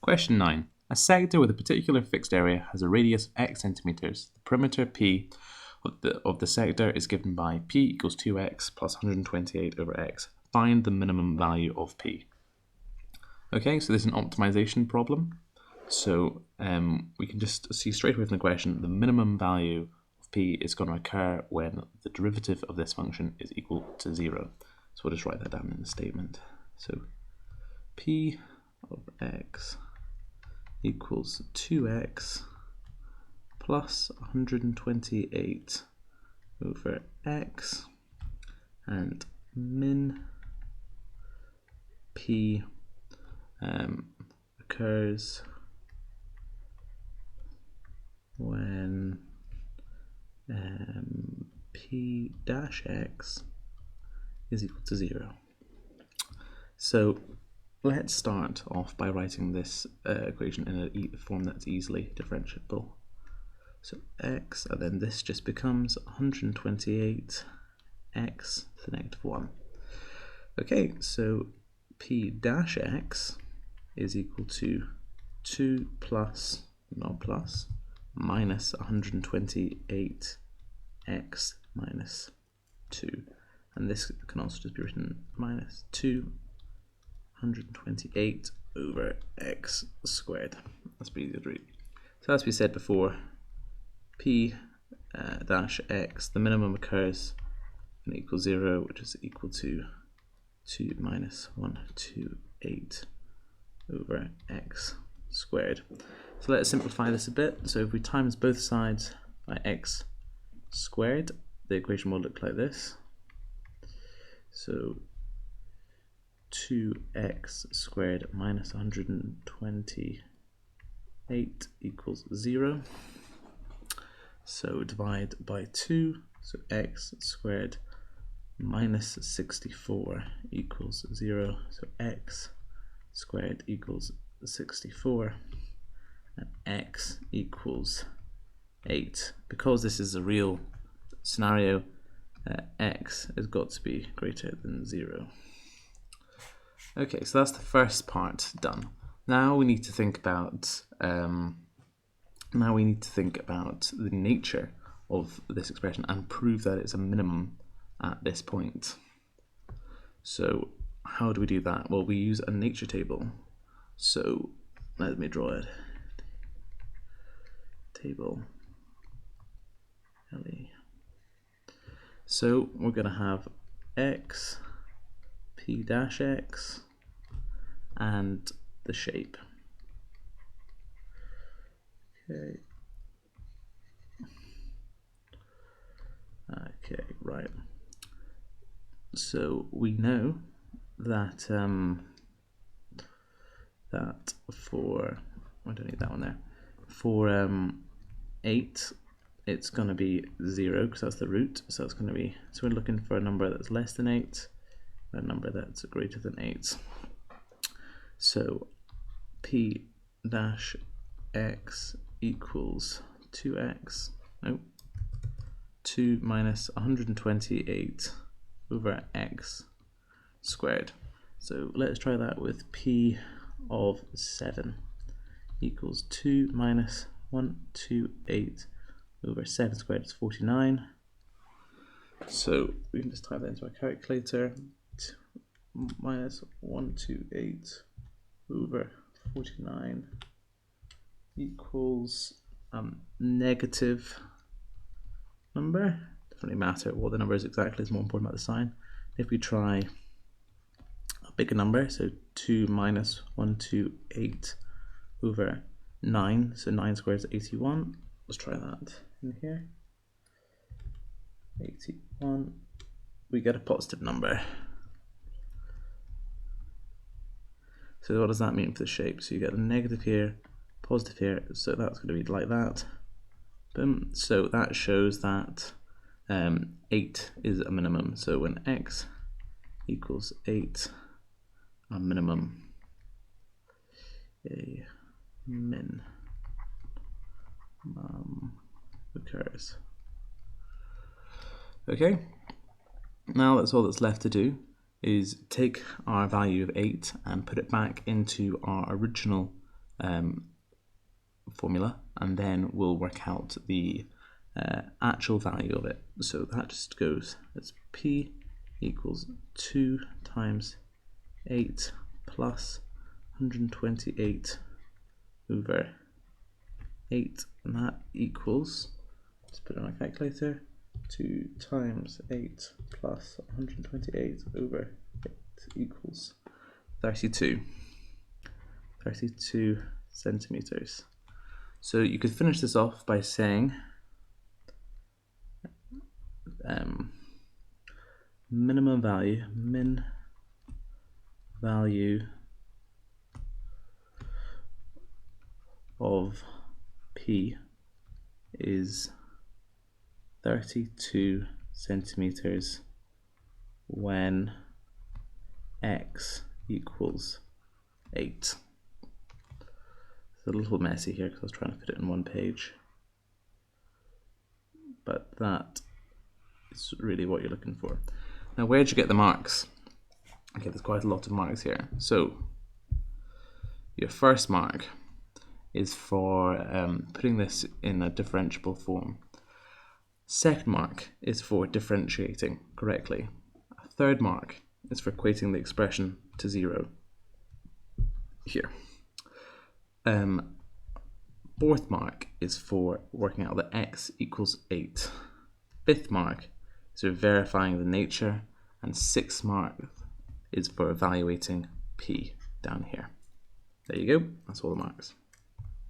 Question 9. A sector with a particular fixed area has a radius of x centimeters. The perimeter P of the sector is given by P equals 2x plus 128 over x. Find the minimum value of P. Okay, so this is an optimization problem. So we can just see straight away from the question the minimum value of P is going to occur when the derivative of this function is equal to 0. So we'll just write that down in the statement. So P of x equals 2x plus 128 over x, and min P occurs when P dash x is equal to 0. So let's start off by writing this equation in a form that's easily differentiable. So x, and then this just becomes 128 x to the negative 1. Okay, so P dash x is equal to 2 plus, not plus, minus 128 x minus 2. And this can also just be written minus 228 over x squared. That's pretty easy to read. So as we said before, P dash x, the minimum occurs when it equals 0, which is equal to 2 minus 128 over x squared. So let's simplify this a bit. So if we times both sides by x squared, the equation will look like this. So 2x squared minus 128 equals 0. So divide by 2, so x squared minus 64 equals 0. So x squared equals 64, and x equals 8. Because this is a real scenario, x has got to be greater than 0. Okay, so that's the first part done. Now we need to think about the nature of this expression and prove that it's a minimum at this point. So how do we do that? Well, we use a nature table. So let me draw it. Table LE. So we're going to have x, P dash x, and the shape. Okay. Okay, right. So we know that that for, I don't need that one there. For 8, it's going to be 0 because that's the root. So it's going to be, so we're looking for a number that's less than 8, a number that's greater than 8. So P dash x equals 2x, no, 2 minus 128 over x squared. So let's try that with P of 7 equals 2 minus 128 over 7 squared is 49. So we can just type that into our calculator. Minus 128 over 49 equals negative number. Doesn't really matter what the number is exactly, it's more important about the sign. If we try a bigger number, so 2 minus 128 over 9, so 9 squared is 81. Let's try that in here. 81. We get a positive number. So what does that mean for the shape? So you get a negative here, positive here, so that's going to be like that. Boom. So that shows that 8 is a minimum. So when x equals 8, a minimum, a min occurs. Okay, now that's all that's left to do is take our value of 8 and put it back into our original formula, and then we'll work out the actual value of it. So that just goes as P equals 2 times 8 plus 128 over 8, and that equals, let's put it on a calculator, 2 times 8 plus 128 over 8 equals 32 centimeters. So you could finish this off by saying minimum value, min value of P is 32 centimeters when x equals 8. It's a little messy here because I was trying to fit it in one page, but that is really what you're looking for. Now, where'd you get the marks? Okay, there's quite a lot of marks here. So your first mark is for putting this in a differentiable form. Second mark is for differentiating correctly. A third mark is for equating the expression to 0 here. Fourth mark is for working out that x equals 8. Fifth mark is for verifying the nature, and sixth mark is for evaluating P down here. There you go, that's all the marks.